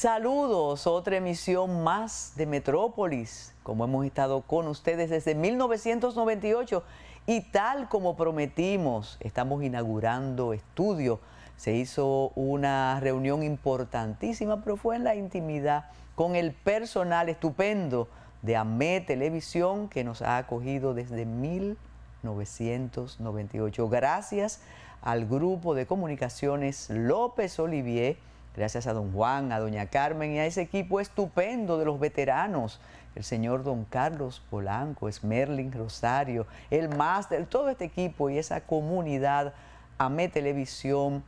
Saludos, otra emisión más de Metrópolis, como hemos estado con ustedes desde 1998 y tal como prometimos, estamos inaugurando estudio. Se hizo una reunión importantísima, pero fue en la intimidad con el personal estupendo de AME Televisión que nos ha acogido desde 1998. Gracias al grupo de comunicaciones López Olivier, gracias a don Juan, a doña Carmen y a ese equipo estupendo de los veteranos, el señor don Carlos Polanco, Esmerlin Rosario, el máster, todo este equipo y esa comunidad AME Televisión.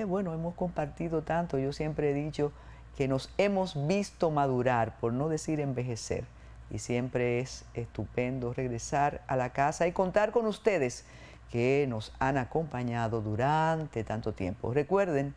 Bueno, hemos compartido tanto, yo siempre he dicho que nos hemos visto madurar, por no decir envejecer, y siempre es estupendo regresar a la casa y contar con ustedes que nos han acompañado durante tanto tiempo. Recuerden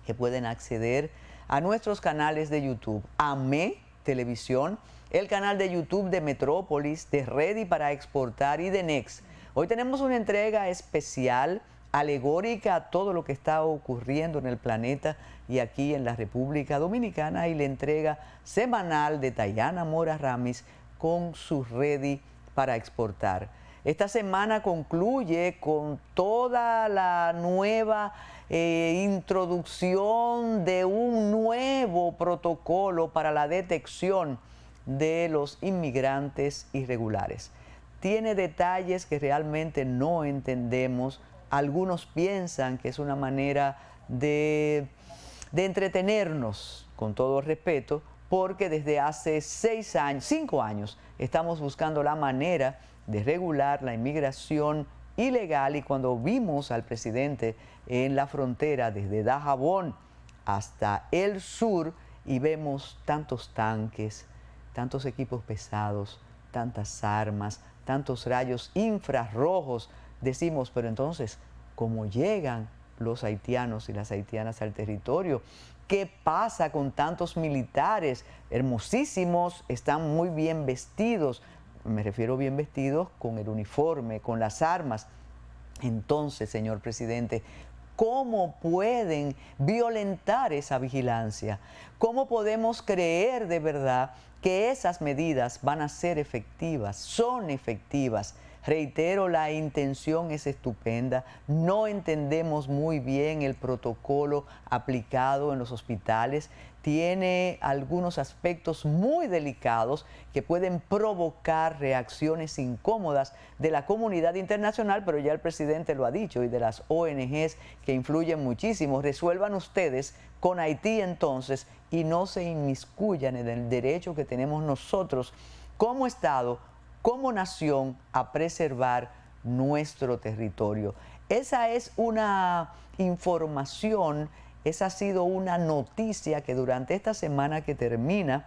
que pueden acceder a nuestros canales de YouTube, AME Televisión, el canal de YouTube de Metrópolis, de Ready para Exportar y de Next. Hoy tenemos una entrega especial, alegórica a todo lo que está ocurriendo en el planeta y aquí en la República Dominicana, y la entrega semanal de Tayana Mora Ramis con su Ready para Exportar. Esta semana concluye con toda la nueva introducción de un nuevo protocolo para la detección de los inmigrantes irregulares. Tiene detalles que realmente no entendemos. Algunos piensan que es una manera de entretenernos, con todo respeto, porque desde hace 5 años, estamos buscando la manera de regular la inmigración ilegal, y cuando vimos al presidente en la frontera desde Dajabón hasta el sur y vemos tantos tanques, tantos equipos pesados, tantas armas, tantos rayos infrarrojos, decimos, pero entonces, ¿cómo llegan los haitianos y las haitianas al territorio? ¿Qué pasa con tantos militares hermosísimos? Están muy bien vestidos, me refiero bien vestidos con el uniforme, con las armas. Entonces, señor presidente, ¿cómo pueden violentar esa vigilancia? ¿Cómo podemos creer de verdad que esas medidas van a ser efectivas, son efectivas? Reitero, la intención es estupenda, no entendemos muy bien el protocolo aplicado en los hospitales, tiene algunos aspectos muy delicados que pueden provocar reacciones incómodas de la comunidad internacional, pero ya el presidente lo ha dicho, y de las ONGs que influyen muchísimo. Resuelvan ustedes con Haití entonces y no se inmiscuyan en el derecho que tenemos nosotros como Estado, como nación, a preservar nuestro territorio. Esa es una información, esa ha sido una noticia que durante esta semana que termina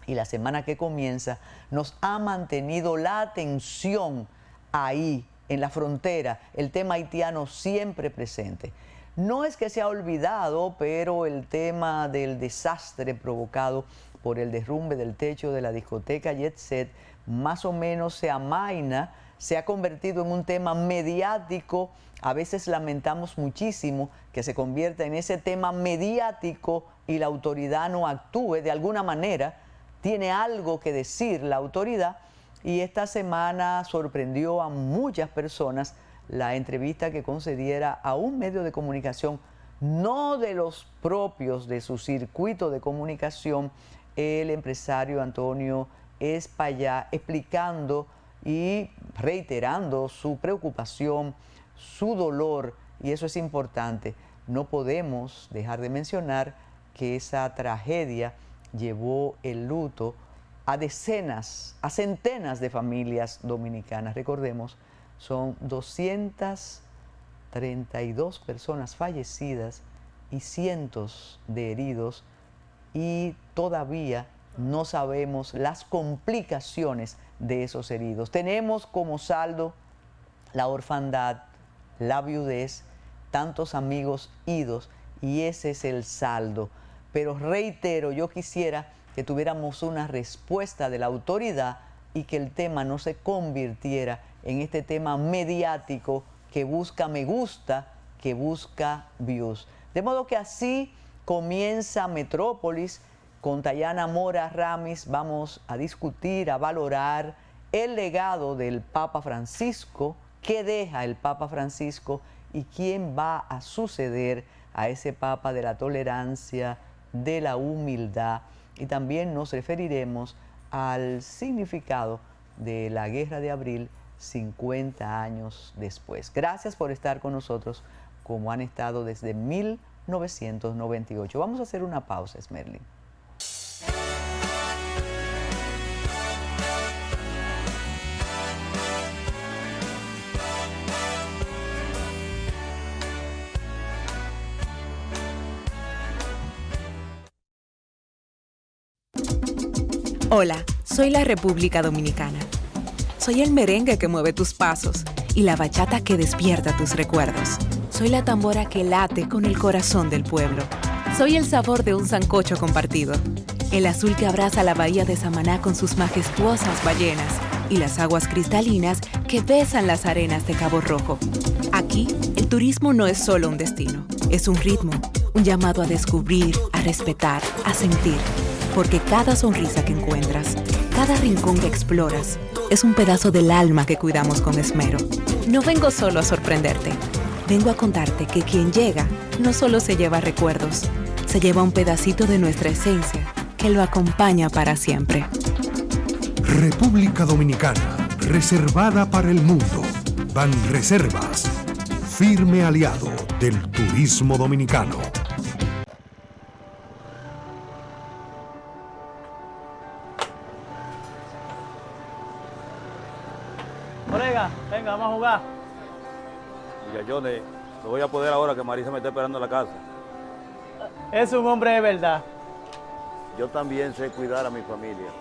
y la semana que comienza nos ha mantenido la atención ahí, en la frontera, el tema haitiano siempre presente. No es que se ha olvidado, pero el tema del desastre provocado por el derrumbe del techo de la discoteca Jet Set más o menos se amaina, se ha convertido en un tema mediático. A veces lamentamos muchísimo que se convierta en ese tema mediático y la autoridad no actúe de alguna manera. Tiene algo que decir la autoridad, y esta semana sorprendió a muchas personas la entrevista que concediera a un medio de comunicación, no de los propios de su circuito de comunicación, el empresario Antonio Espaillá, explicando y reiterando su preocupación, su dolor, y eso es importante. No podemos dejar de mencionar que esa tragedia llevó el luto a decenas, a centenas de familias dominicanas. Recordemos, son 232 personas fallecidas y cientos de heridos, y todavía no sabemos las complicaciones de esos heridos. Tenemos como saldo la orfandad, la viudez, tantos amigos idos, y ese es el saldo. Pero reitero, yo quisiera que tuviéramos una respuesta de la autoridad y que el tema no se convirtiera en este tema mediático que busca me gusta, que busca views. De modo que así comienza Metrópolis. Con Tayana Mora Ramis vamos a discutir, a valorar el legado del Papa Francisco, qué deja el Papa Francisco y quién va a suceder a ese Papa de la tolerancia, de la humildad. Y también nos referiremos al significado de la Guerra de Abril 50 años después. Gracias por estar con nosotros como han estado desde 1998. Vamos a hacer una pausa, Esmerlin. Hola, soy la República Dominicana. Soy el merengue que mueve tus pasos y la bachata que despierta tus recuerdos. Soy la tambora que late con el corazón del pueblo. Soy el sabor de un sancocho compartido, el azul que abraza la bahía de Samaná con sus majestuosas ballenas y las aguas cristalinas que besan las arenas de Cabo Rojo. Aquí, el turismo no es solo un destino, es un ritmo, un llamado a descubrir, a respetar, a sentir. Porque cada sonrisa que encuentras, cada rincón que exploras, es un pedazo del alma que cuidamos con esmero. No vengo solo a sorprenderte, vengo a contarte que quien llega no solo se lleva recuerdos, se lleva un pedacito de nuestra esencia que lo acompaña para siempre. República Dominicana, reservada para el mundo. Banreservas, firme aliado del turismo dominicano. Colega, venga, vamos a jugar. Mira, yo no voy a poder ahora que Marisa me está esperando en la casa. Es un hombre de verdad. Yo también sé cuidar a mi familia.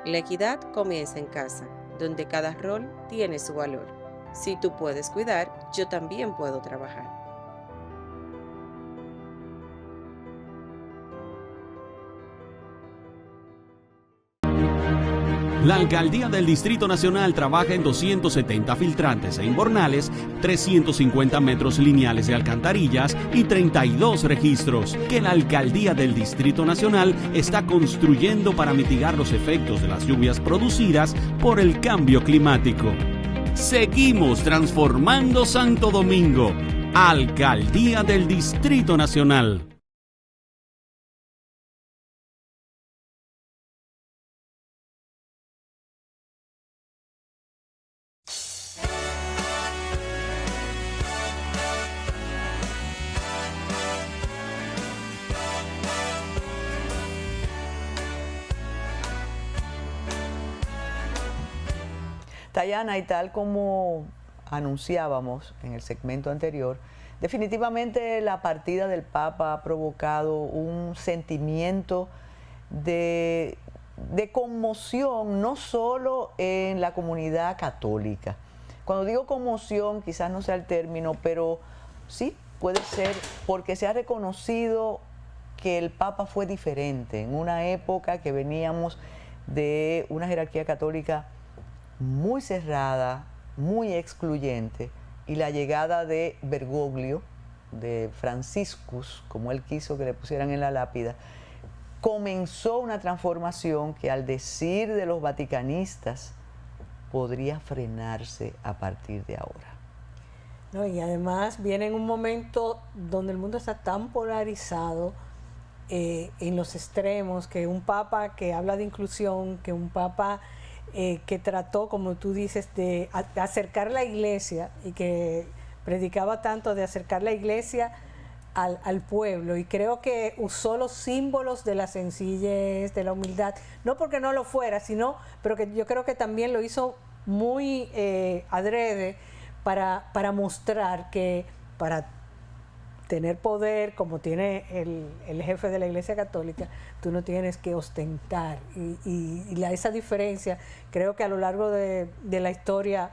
La equidad comienza en casa, donde cada rol tiene su valor. Si tú puedes cuidar, yo también puedo trabajar. La Alcaldía del Distrito Nacional trabaja en 270 filtrantes e inbornales, 350 metros lineales de alcantarillas y 32 registros que la Alcaldía del Distrito Nacional está construyendo para mitigar los efectos de las lluvias producidas por el cambio climático. Seguimos transformando Santo Domingo. Alcaldía del Distrito Nacional. Tayana, y tal como anunciábamos en el segmento anterior, definitivamente la partida del Papa ha provocado un sentimiento de conmoción, no solo en la comunidad católica. Cuando digo conmoción, quizás no sea el término, pero sí puede ser porque se ha reconocido que el Papa fue diferente en una época que veníamos de una jerarquía católica muy cerrada, muy excluyente, y la llegada de Bergoglio, de Franciscus, como él quiso que le pusieran en la lápida, comenzó una transformación que, al decir de los vaticanistas, podría frenarse a partir de ahora. No, y además viene en un momento donde el mundo está tan polarizado en los extremos, que un papa que habla de inclusión, que un papa que trató, como tú dices, de acercar la iglesia, y que predicaba tanto de acercar la iglesia al pueblo, y creo que usó los símbolos de la sencillez, de la humildad, no porque no lo fuera, sino, pero que yo creo que también lo hizo muy adrede para mostrar que para tener poder, como tiene el jefe de la Iglesia Católica, tú no tienes que ostentar. Y esa diferencia, creo que a lo largo de la historia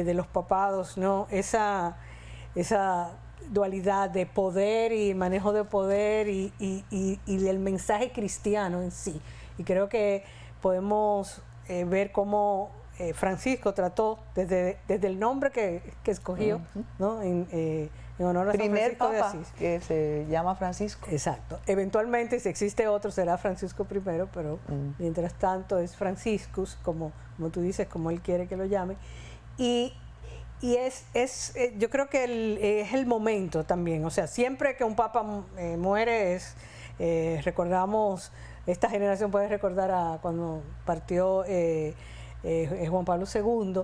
de los papados, ¿no? Esa dualidad de poder y manejo de poder y del mensaje cristiano en sí. Y creo que podemos ver cómo Francisco trató desde el nombre que escogió, ¿no? En honor a San Francisco de Asís. Que se llama Francisco. Exacto. Eventualmente, si existe otro, será Francisco I, pero mientras tanto es Franciscus, como tú dices, como él quiere que lo llame. Y yo creo que es el momento también. O sea, siempre que un papa muere, recordamos, esta generación puede recordar a cuando partió Juan Pablo II,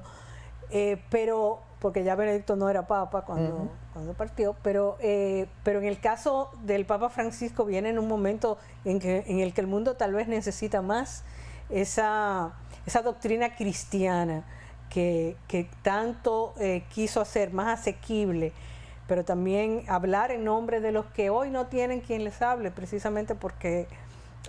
pero porque ya Benedicto no era papa cuando partió, pero en el caso del Papa Francisco viene en un momento en el que el mundo tal vez necesita más esa doctrina cristiana que tanto quiso hacer más asequible, pero también hablar en nombre de los que hoy no tienen quien les hable, precisamente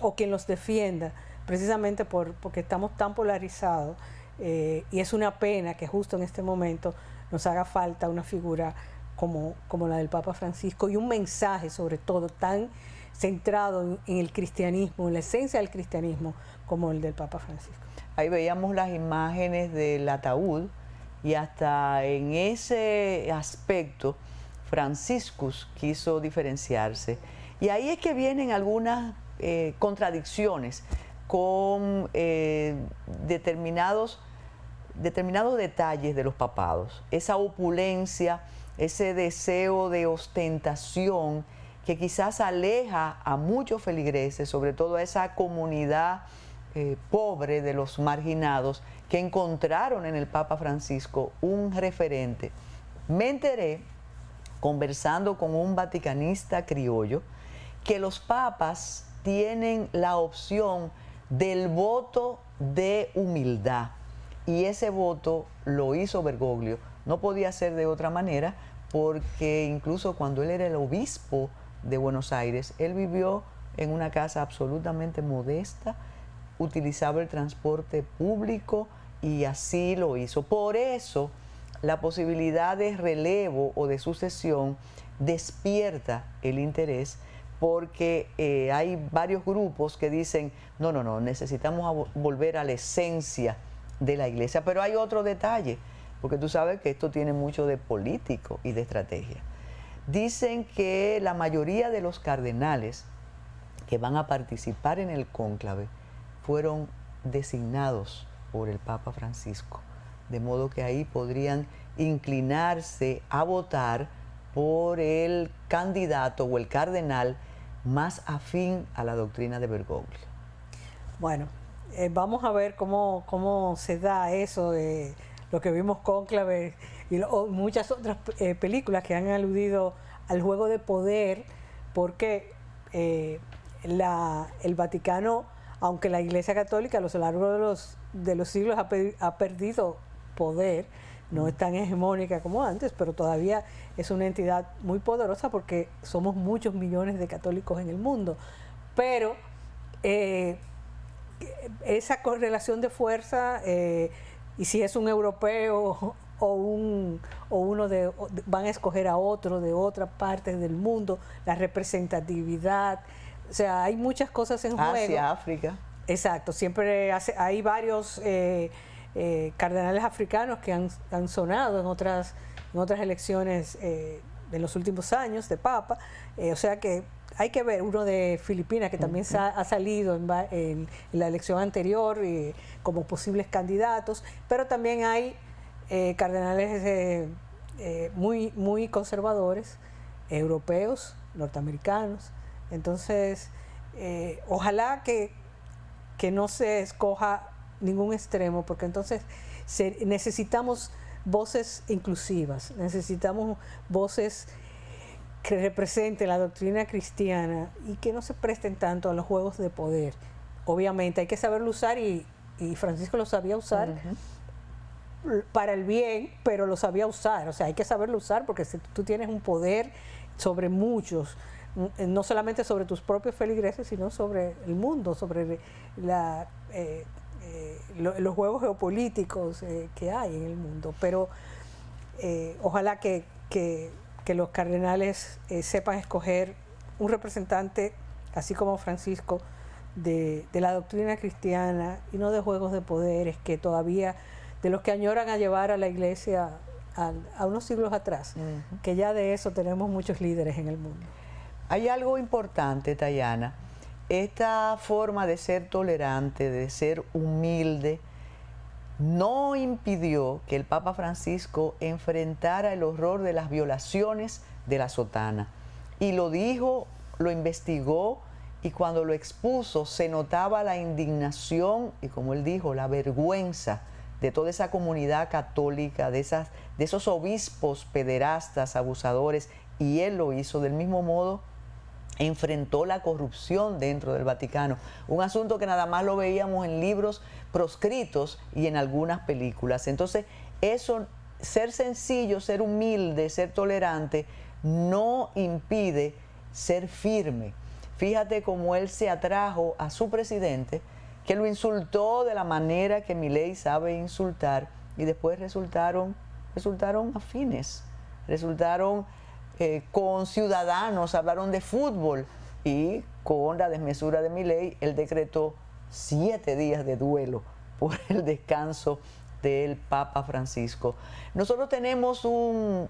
o quien los defienda, precisamente porque estamos tan polarizados. Y es una pena que justo en este momento nos haga falta una figura como la del Papa Francisco y un mensaje sobre todo tan centrado en el cristianismo, en la esencia del cristianismo, como el del Papa Francisco. Ahí veíamos las imágenes del ataúd y hasta en ese aspecto Franciscus quiso diferenciarse. Y ahí es que vienen algunas contradicciones con determinados detalles de los papados, esa opulencia, ese deseo de ostentación que quizás aleja a muchos feligreses, sobre todo a esa comunidad pobre de los marginados, que encontraron en el Papa Francisco un referente. Me enteré, conversando con un vaticanista criollo, que los papas tienen la opción del voto de humildad. Y ese voto lo hizo Bergoglio. No podía ser de otra manera, porque incluso cuando él era el obispo de Buenos Aires, él vivió en una casa absolutamente modesta, utilizaba el transporte público y así lo hizo. Por eso, la posibilidad de relevo o de sucesión despierta el interés, porque hay varios grupos que dicen, no, necesitamos volver a la esencia de la iglesia. Pero hay otro detalle, porque tú sabes que esto tiene mucho de político y de estrategia. Dicen que la mayoría de los cardenales que van a participar en el cónclave fueron designados por el Papa Francisco, de modo que ahí podrían inclinarse a votar por el candidato o el cardenal más afín a la doctrina de Bergoglio. Bueno, vamos a ver cómo se da eso de lo que vimos Cónclave y muchas otras películas que han aludido al juego de poder, porque el Vaticano, aunque la Iglesia Católica a lo largo de los siglos ha perdido poder, no es tan hegemónica como antes, pero todavía es una entidad muy poderosa porque somos muchos millones de católicos en el mundo. Pero esa correlación de fuerza, y si es un europeo van a escoger a otro de otra parte del mundo, la representatividad, o sea, hay muchas cosas en juego. Asia, África. Exacto, siempre hay varios cardenales africanos que han sonado en otras elecciones de los últimos años de Papa, o sea que hay que ver uno de Filipinas que también ha salido en la elección anterior como posibles candidatos, pero también hay cardenales muy, muy conservadores, europeos, norteamericanos. Entonces, ojalá que no se escoja ningún extremo, porque entonces necesitamos voces inclusivas, necesitamos voces que representen la doctrina cristiana y que no se presten tanto a los juegos de poder. Obviamente hay que saberlo usar y Francisco lo sabía usar para el bien, pero lo sabía usar. O sea, hay que saberlo usar porque si tú tienes un poder sobre muchos, no solamente sobre tus propios feligreses, sino sobre el mundo, sobre los juegos geopolíticos que hay en el mundo. Pero ojalá que los cardenales sepan escoger un representante, así como Francisco, de la doctrina cristiana y no de juegos de poderes que todavía, de los que añoran a llevar a la iglesia a unos siglos atrás, que ya de eso tenemos muchos líderes en el mundo. Hay algo importante, Tayana, esta forma de ser tolerante, de ser humilde, no impidió que el Papa Francisco enfrentara el horror de las violaciones de la sotana. Y lo dijo, lo investigó, y cuando lo expuso se notaba la indignación y, como él dijo, la vergüenza de toda esa comunidad católica, de esos obispos pederastas, abusadores, y él lo hizo del mismo modo. Enfrentó la corrupción dentro del Vaticano, un asunto que nada más lo veíamos en libros proscritos y en algunas películas. Entonces, eso, ser sencillo, ser humilde, ser tolerante, no impide ser firme. Fíjate cómo él se atrajo a su presidente, que lo insultó de la manera que Milei sabe insultar, y después resultaron afines, resultaron con ciudadanos, hablaron de fútbol, y con la desmesura de Milei, él decretó 7 días de duelo por el descanso del Papa Francisco. Nosotros tenemos un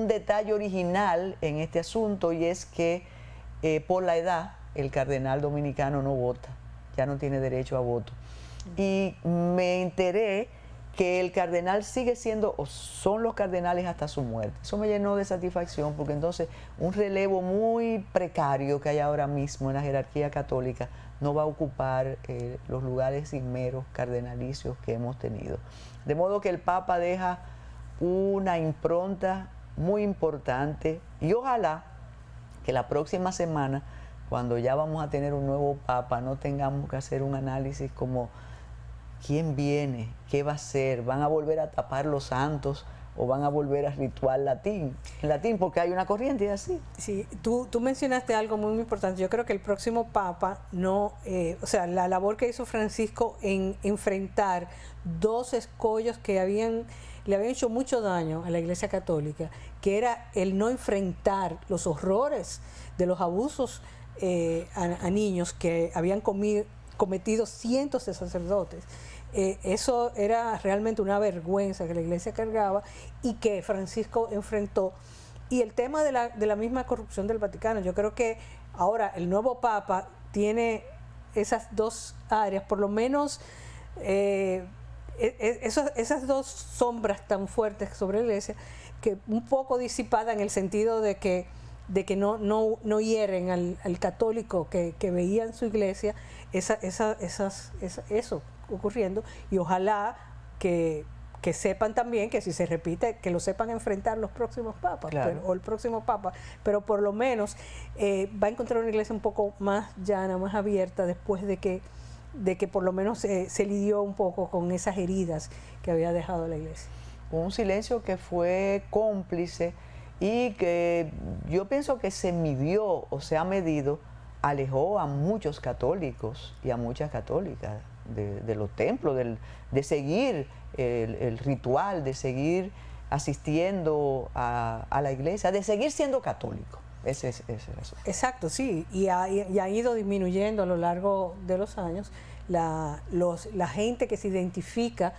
detalle original en este asunto, y es que por la edad el cardenal dominicano no vota, ya no tiene derecho a voto. Y me enteré que el cardenal sigue siendo, o son los cardenales hasta su muerte. Eso me llenó de satisfacción, porque entonces un relevo muy precario que hay ahora mismo en la jerarquía católica no va a ocupar los lugares inmeros cardenalicios que hemos tenido. De modo que el Papa deja una impronta muy importante, y ojalá que la próxima semana, cuando ya vamos a tener un nuevo Papa, no tengamos que hacer un análisis como ¿quién viene? ¿Qué va a hacer? ¿Van a volver a tapar los santos o van a volver a ritual latín? En latín, porque hay una corriente así. Sí, tú mencionaste algo muy importante. Yo creo que el próximo Papa o sea, la labor que hizo Francisco en enfrentar 2 escollos que le habían hecho mucho daño a la Iglesia Católica, que era el no enfrentar los horrores de los abusos a niños que habían cometido cientos de sacerdotes. Eso era realmente una vergüenza que la Iglesia cargaba y que Francisco enfrentó. Y el tema de la misma corrupción del Vaticano, yo creo que ahora el nuevo Papa tiene esas 2 áreas, por lo menos esas 2 sombras tan fuertes sobre la Iglesia, que un poco disipada en el sentido de que no hieren al católico que veía en su iglesia eso ocurriendo, y ojalá que sepan también que si se repite, que lo sepan enfrentar los próximos papas, claro, o el próximo papa, pero por lo menos va a encontrar una iglesia un poco más llana, más abierta, después de que por lo menos se lidió un poco con esas heridas que había dejado la iglesia. Un silencio que fue cómplice y que yo pienso que se midió o se ha medido, alejó a muchos católicos y a muchas católicas de los templos, de seguir el ritual, de seguir asistiendo a la iglesia, de seguir siendo católico. Ese es el asunto. Exacto, sí, y ha ido disminuyendo a lo largo de los años la gente que se identifica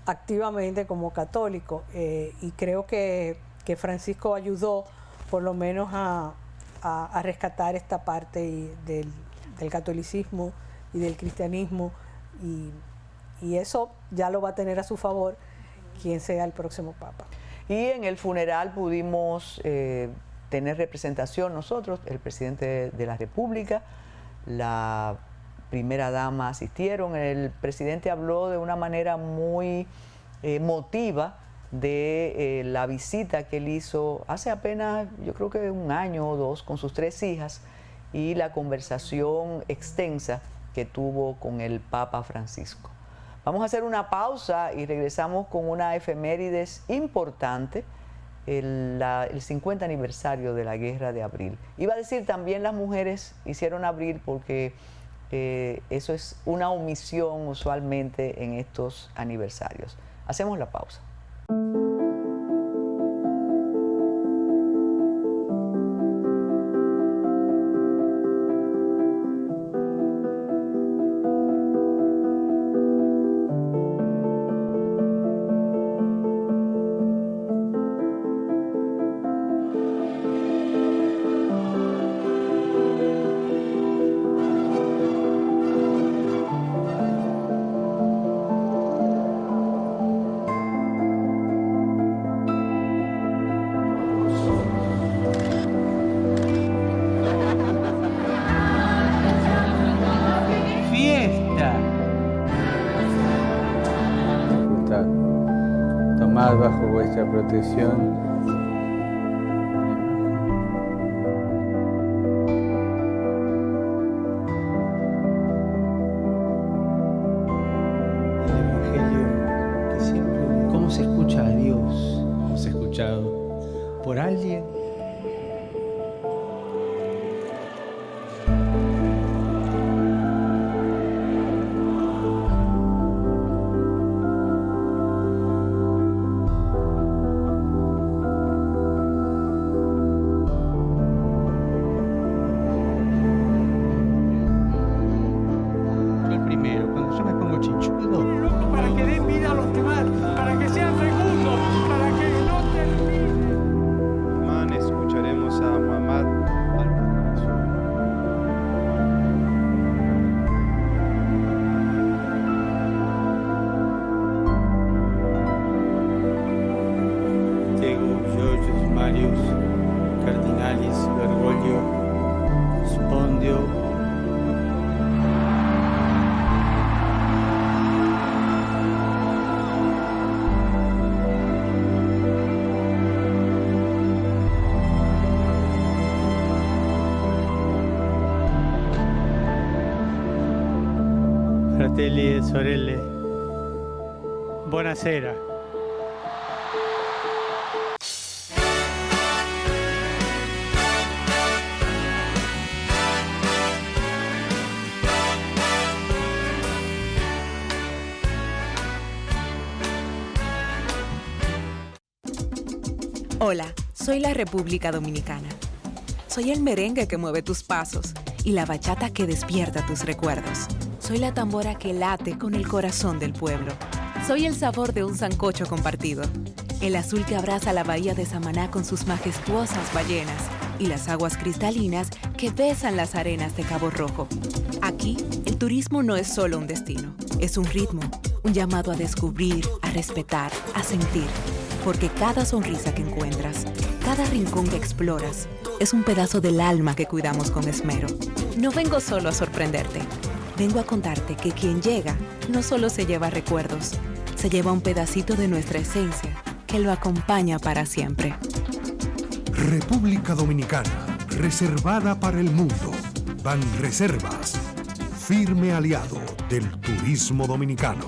activamente como católico, y creo que Francisco ayudó por lo menos a rescatar esta parte del catolicismo y del cristianismo, y eso ya lo va a tener a su favor quien sea el próximo papa. Y en el funeral pudimos tener representación nosotros, el presidente de la República, la primera dama asistieron. El presidente habló de una manera muy emotiva de la visita que él hizo hace apenas, yo creo que 1 año o 2, con sus 3 hijas, y la conversación extensa que tuvo con el Papa Francisco. Vamos a hacer una pausa y regresamos con una efemérides importante, el 50 aniversario de la Guerra de Abril. Iba a decir también las mujeres hicieron abril porque Eso es una omisión usualmente en estos aniversarios. Hacemos la pausa. Tomad bajo vuestra protección el Evangelio que siempre... ¿Cómo se escucha a Dios? ¿Hemos escuchado por alguien? Fratelli e sorelle, buonasera. Hola, soy la República Dominicana. Soy el merengue que mueve tus pasos y la bachata que despierta tus recuerdos. Soy la tambora que late con el corazón del pueblo. Soy el sabor de un sancocho compartido, el azul que abraza la bahía de Samaná con sus majestuosas ballenas y las aguas cristalinas que besan las arenas de Cabo Rojo. Aquí, el turismo no es solo un destino, es un ritmo, un llamado a descubrir, a respetar, a sentir. Porque cada sonrisa que encuentras, cada rincón que exploras, es un pedazo del alma que cuidamos con esmero. No vengo solo a sorprenderte. Vengo a contarte que quien llega no solo se lleva recuerdos, se lleva un pedacito de nuestra esencia que lo acompaña para siempre. República Dominicana, reservada para el mundo. Banreservas, firme aliado del turismo dominicano.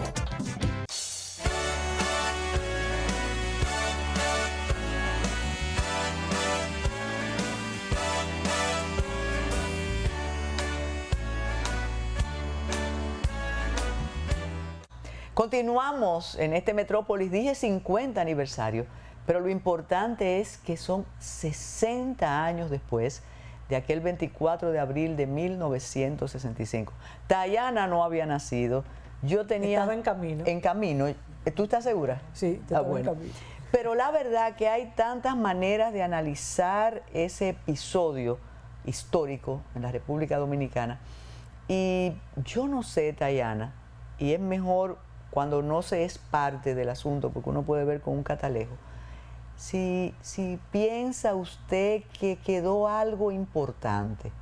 Continuamos en este Metrópolis, dije 50 aniversario, pero lo importante es que son 60 años después de aquel 24 de abril de 1965. Dayana no había nacido, yo tenía... Estaba en camino. En camino. ¿Tú estás segura? Sí, estaba en camino. Pero la verdad que hay tantas maneras de analizar ese episodio histórico en la República Dominicana. Y yo no sé, Dayana, y es mejor cuando no se es parte del asunto, porque uno puede ver con un catalejo, si piensa usted que quedó algo importante.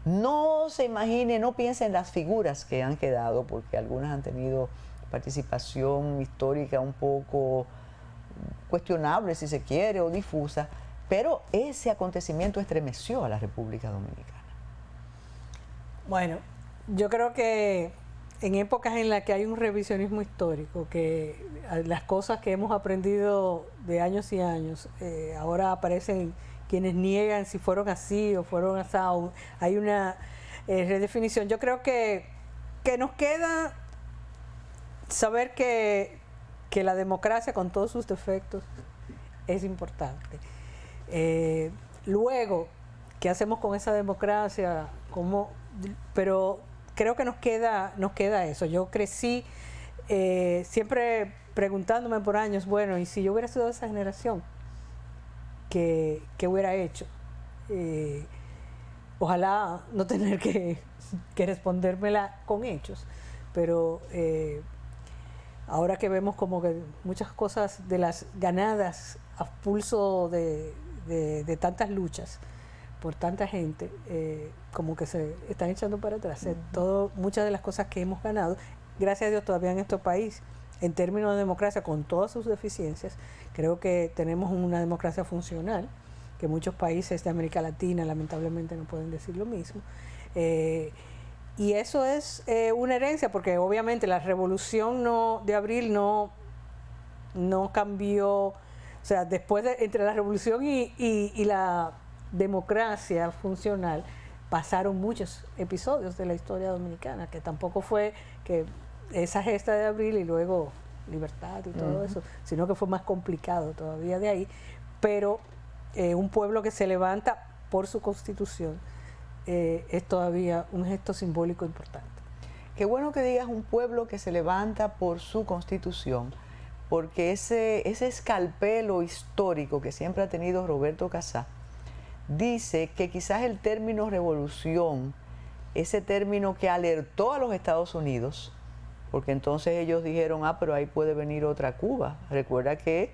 No se imagine, no piense en las figuras que han quedado, porque algunas han tenido participación histórica un poco cuestionable, si se quiere, o difusa, pero ese acontecimiento estremeció a la República Dominicana. Bueno, yo creo que en épocas en las que hay un revisionismo histórico, que las cosas que hemos aprendido de años y años, ahora aparecen quienes niegan si fueron así o fueron asados. Hay una redefinición. Yo creo que nos queda saber que la democracia, con todos sus defectos, es importante. Luego, ¿qué hacemos con esa democracia? Pero creo que nos queda eso. Yo crecí siempre preguntándome por años, bueno, ¿y si yo hubiera sido de esa generación? ¿Qué hubiera hecho? Ojalá no tener que respondérmela con hechos, pero ahora que vemos como que muchas cosas de las ganadas a pulso de tantas luchas por tanta gente, como que se están echando para atrás. Muchas de las cosas que hemos ganado, gracias a Dios todavía en este país, en términos de democracia, con todas sus deficiencias, creo que tenemos una democracia funcional, que muchos países de América Latina lamentablemente no pueden decir lo mismo. Y eso es una herencia, porque obviamente la revolución de abril no cambió, o sea, después entre la revolución y la democracia funcional pasaron muchos episodios de la historia dominicana, que tampoco fue que esa gesta de abril y luego libertad y todo eso, sino que fue más complicado todavía de ahí, pero un pueblo que se levanta por su constitución es todavía un gesto simbólico importante. Qué bueno que digas un pueblo que se levanta por su constitución, porque ese escalpelo histórico que siempre ha tenido Roberto Casá dice que quizás el término revolución, ese término que alertó a los Estados Unidos, porque entonces ellos dijeron, pero ahí puede venir otra Cuba. Recuerda que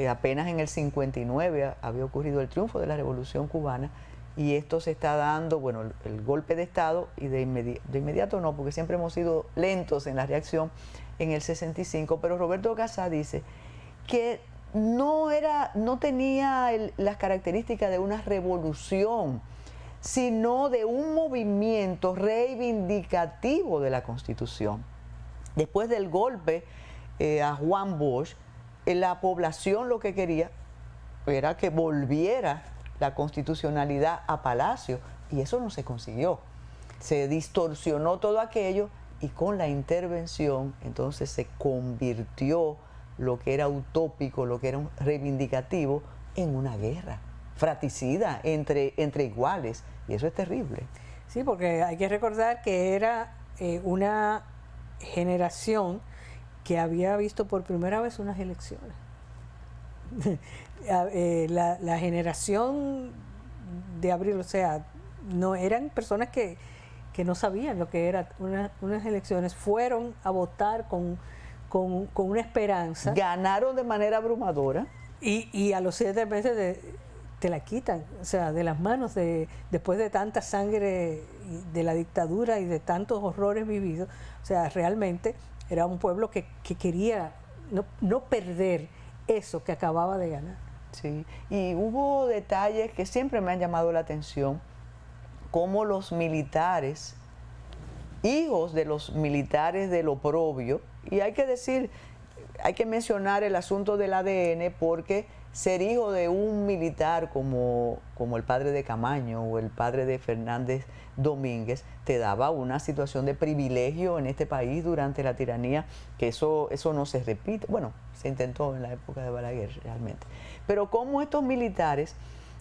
apenas en el 59 había ocurrido el triunfo de la Revolución Cubana, y esto se está dando, bueno, el golpe de Estado, y de inmediato no, porque siempre hemos sido lentos en la reacción en el 65, pero Roberto Casá dice que no tenía las características de una revolución, sino de un movimiento reivindicativo de la Constitución. Después del golpe a Juan Bosch, la población lo que quería era que volviera la constitucionalidad a Palacio, y eso no se consiguió. Se distorsionó todo aquello, y con la intervención entonces se convirtió lo que era utópico, lo que era reivindicativo, en una guerra fratricida entre iguales, y eso es terrible. Sí, porque hay que recordar que era una generación que había visto por primera vez unas elecciones. La generación de abril, o sea, no eran personas que no sabían lo que eran unas elecciones, fueron a votar con una esperanza. Ganaron de manera abrumadora. Y a los 7 meses te la quitan, o sea, de las manos, después de tanta sangre de la dictadura y de tantos horrores vividos. O sea, realmente era un pueblo que quería no perder eso que acababa de ganar. Sí, y hubo detalles que siempre me han llamado la atención, como los militares, hijos de los militares del oprobio, y hay que mencionar el asunto del ADN, porque ser hijo de un militar como el padre de Camaño o el padre de Fernández Domínguez te daba una situación de privilegio en este país durante la tiranía, que eso no se repite. Bueno, se intentó en la época de Balaguer realmente. Pero como estos militares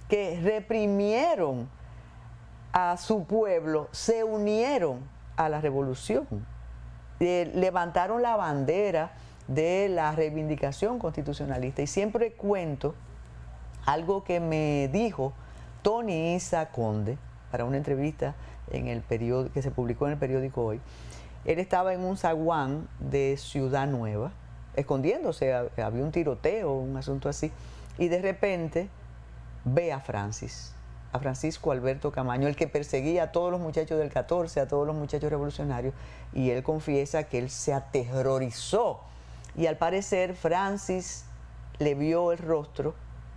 que reprimieron a su pueblo se unieron a la revolución, levantaron la bandera de la reivindicación constitucionalista. Y siempre cuento algo que me dijo Tony Isa Conde para una entrevista en el periódico, que se publicó en el periódico Hoy. Él estaba en un zaguán de Ciudad Nueva, escondiéndose, había un tiroteo, un asunto así, y de repente ve a Francisco Alberto Camaño, el que perseguía a todos los muchachos del 14, a todos los muchachos revolucionarios, y él confiesa que él se aterrorizó. Y al parecer Francis le vio el rostro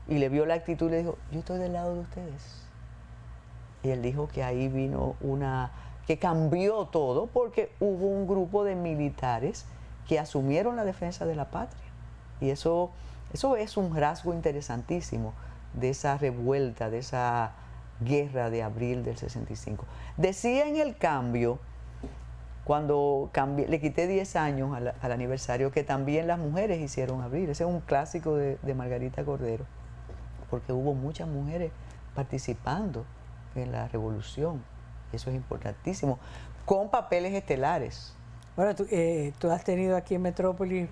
y le vio la actitud y le dijo, yo estoy del lado de ustedes. Y él dijo que ahí vino que cambió todo, porque hubo un grupo de militares que asumieron la defensa de la patria. Y eso es un rasgo interesantísimo de esa revuelta, de guerra de abril del 65. Decía en el cambio, cuando le quité 10 años al aniversario, que también las mujeres hicieron abril. Ese es un clásico de Margarita Cordero, porque hubo muchas mujeres participando en la revolución. Eso es importantísimo, con papeles estelares. Bueno, tú has tenido aquí en Metrópolis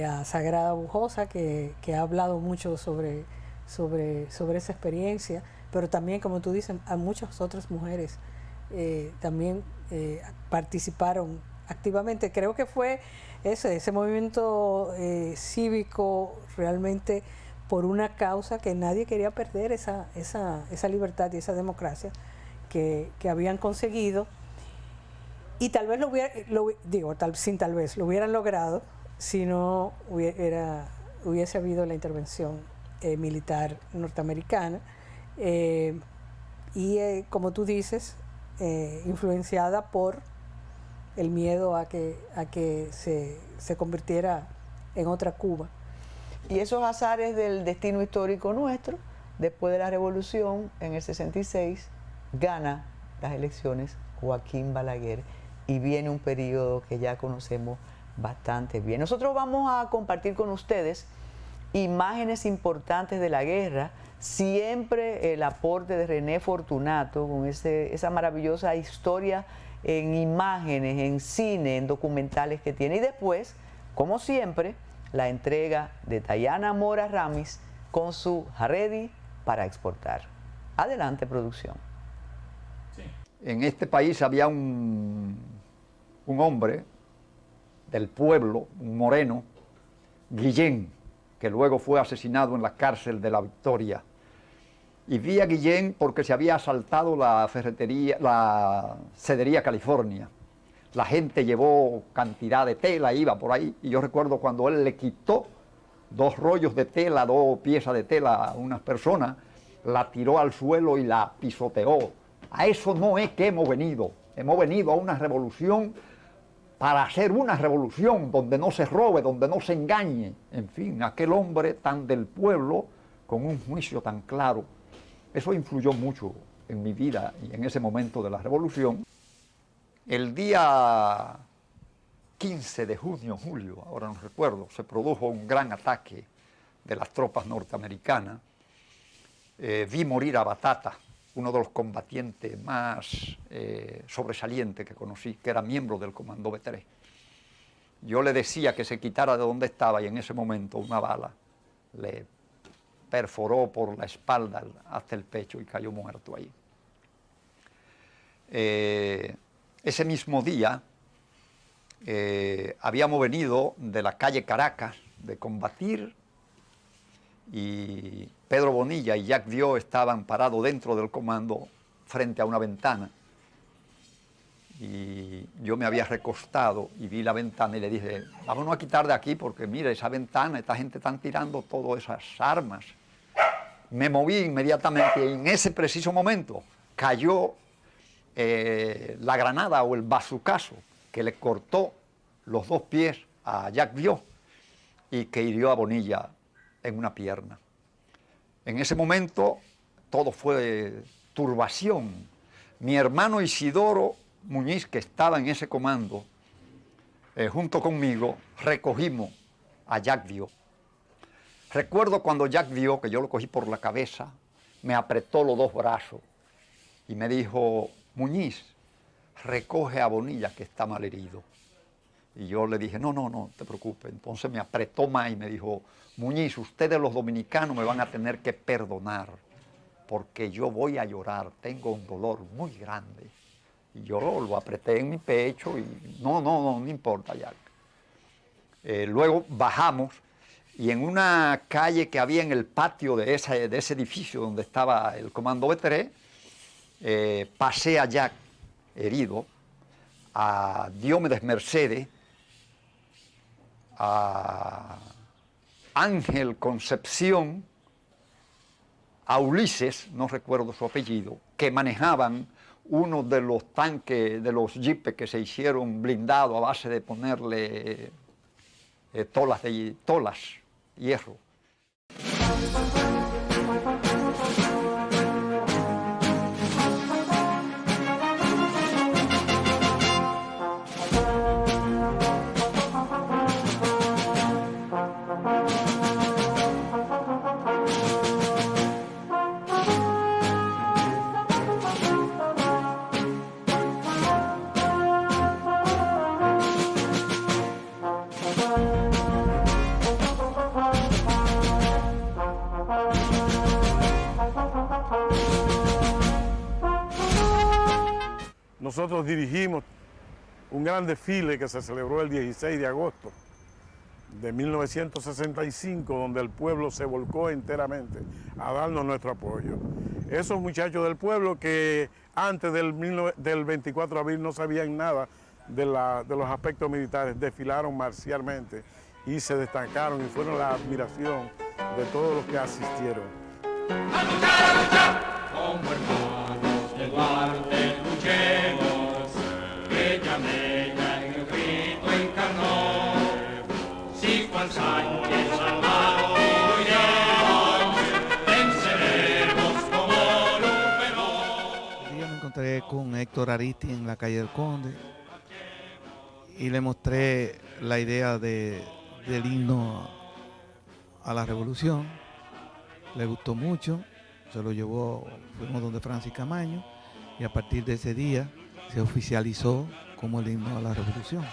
a Sagrada Bujosa, que ha hablado mucho sobre esa experiencia, pero también, como tú dices, a muchas otras mujeres también participaron activamente. Creo que fue ese movimiento cívico realmente por una causa que nadie quería perder, esa libertad y esa democracia que habían conseguido, y tal vez lo hubieran logrado si no hubiese habido la intervención militar norteamericana, como tú dices, influenciada por el miedo a que se convirtiera en otra Cuba. Y esos azares del destino histórico nuestro, después de la revolución, en el 66, gana las elecciones Joaquín Balaguer, y viene un periodo que ya conocemos bastante bien. Nosotros vamos a compartir con ustedes imágenes importantes de la guerra, siempre el aporte de René Fortunato con esa maravillosa historia en imágenes, en cine, en documentales que tiene. Y después, como siempre, la entrega de Tayana Mora Ramis con su Ready para exportar. Adelante, producción. En este país había un hombre del pueblo, un moreno, Guillén, que luego fue asesinado en la cárcel de La Victoria. Y vi a Guillén porque se había asaltado la Cedería California. La gente llevó cantidad de tela, iba por ahí, y yo recuerdo cuando él le quitó 2 rollos de tela, 2 piezas de tela a unas personas, la tiró al suelo y la pisoteó. A eso no es que hemos venido a una revolución para hacer una revolución donde no se robe, donde no se engañe. En fin, aquel hombre tan del pueblo, con un juicio tan claro, eso influyó mucho en mi vida y en ese momento de la revolución. El día 15 de junio, julio, ahora no recuerdo, se produjo un gran ataque de las tropas norteamericanas. Vi morir a Batata, uno de los combatientes más sobresalientes que conocí, que era miembro del Comando B3. Yo le decía que se quitara de donde estaba y en ese momento una bala le perforó por la espalda hasta el pecho y cayó muerto ahí. Ese mismo día habíamos venido de la calle Caracas de combatir, y Pedro Bonilla y Jacques Vieux estaban parados dentro del comando frente a una ventana. Y yo me había recostado y vi la ventana y le dije, vámonos a quitar de aquí porque mire esa ventana, esta gente están tirando todas esas armas. Me moví inmediatamente y en ese preciso momento cayó la granada o el bazucazo que le cortó los 2 pies a Jacques Vieux y que hirió a Bonilla en una pierna. En ese momento todo fue turbación. Mi hermano Isidoro Muñiz, que estaba en ese comando, junto conmigo, recogimos a Jacques Vieux. Recuerdo cuando Jacques Vieux, que yo lo cogí por la cabeza, me apretó los 2 brazos y me dijo, Muñiz, recoge a Bonilla que está mal herido. Y yo le dije, no te preocupes. Entonces me apretó más y me dijo, Muñiz, ustedes los dominicanos me van a tener que perdonar porque yo voy a llorar, tengo un dolor muy grande. Y yo lo apreté en mi pecho y no importa, Jack. Luego bajamos y en una calle que había en el patio de ese edificio donde estaba el Comando B3, pasé a Jack herido, a Diomedes Mercedes, a Ángel Concepción, a Ulises, no recuerdo su apellido, que manejaban uno de los tanques, de los jeepes que se hicieron blindados a base de ponerle tolas, hierro. nosotros dirigimos un gran desfile que se celebró el 16 de agosto de 1965, donde el pueblo se volcó enteramente a darnos nuestro apoyo. Esos muchachos del pueblo que antes del 24 de abril no sabían nada de los aspectos militares, desfilaron marcialmente y se destacaron y fueron la admiración de todos los que asistieron. ¡A luchar, a luchar! Como hermanos de Duarte luchemos, que Yamena en el grito encarnó. Si Juan Sánchez armado huyeron, venceremos como Luperón. Un día me encontré con Héctor Aristi en la calle del Conde y le mostré la idea del himno a la revolución. Le gustó mucho, se lo llevó, fuimos donde Francis Camaño y a partir de ese día se oficializó como el himno a la revolución.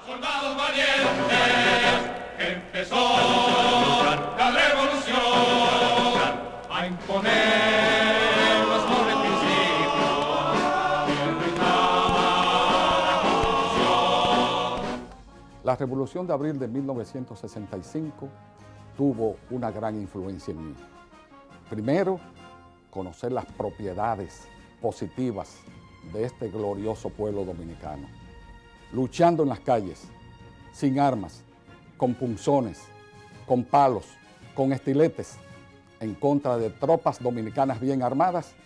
Soldados valientes, empezó la revolución a imponer los nobles principios que reinaba la corrupción. La revolución de abril de 1965 tuvo una gran influencia en mí. Primero, conocer las propiedades positivas de este glorioso pueblo dominicano, luchando en las calles, sin armas, con punzones, con palos, con estiletes, en contra de tropas dominicanas bien armadas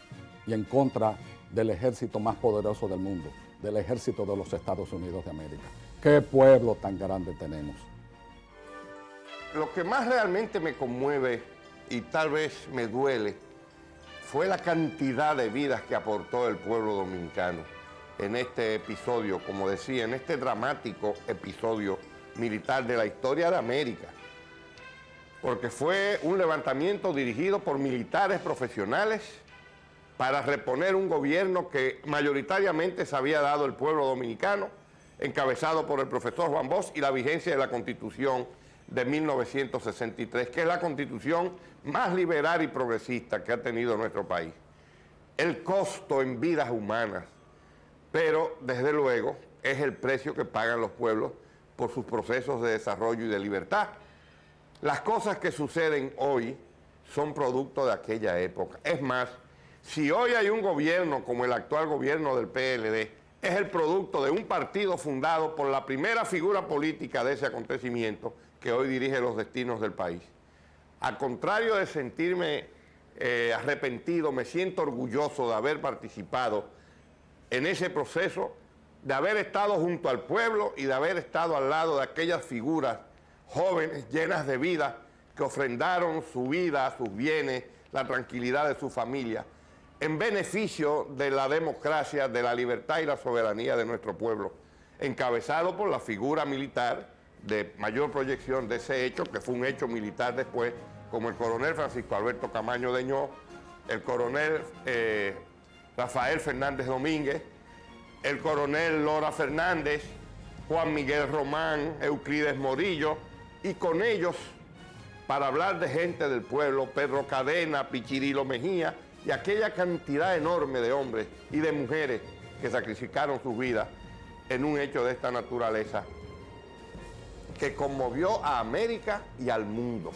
y en contra del ejército más poderoso del mundo, del ejército de los Estados Unidos de América. ¡Qué pueblo tan grande tenemos! Lo que más realmente me conmueve y tal vez me duele fue la cantidad de vidas que aportó el pueblo dominicano en este episodio, como decía, en este dramático episodio militar de la historia de América. Porque fue un levantamiento dirigido por militares profesionales para reponer un gobierno que mayoritariamente se había dado el pueblo dominicano, encabezado por el profesor Juan Bosch, y la vigencia de la Constitución de 1963, que es la constitución más liberal y progresista que ha tenido nuestro país. El costo en vidas humanas, pero desde luego es el precio que pagan los pueblos por sus procesos de desarrollo y de libertad. Las cosas que suceden hoy son producto de aquella época. Es más, si hoy hay un gobierno como el actual gobierno del PLD, es el producto de un partido fundado por la primera figura política de ese acontecimiento que hoy dirige los destinos del país. Al contrario de sentirme arrepentido, me siento orgulloso de haber participado en ese proceso, de haber estado junto al pueblo y de haber estado al lado de aquellas figuras jóvenes, llenas de vida, que ofrendaron su vida, sus bienes, la tranquilidad de su familia, en beneficio de la democracia, de la libertad y la soberanía de nuestro pueblo, encabezado por la figura militar de mayor proyección de ese hecho, que fue un hecho militar después, como el coronel Francisco Alberto Camaño Deñó, el coronel Rafael Fernández Domínguez, el coronel Lora Fernández, Juan Miguel Román, Euclides Morillo, y con ellos, para hablar de gente del pueblo, Pedro Cadena, Pichirilo Mejía, y aquella cantidad enorme de hombres y de mujeres que sacrificaron sus vidas en un hecho de esta naturaleza, que conmovió a América y al mundo.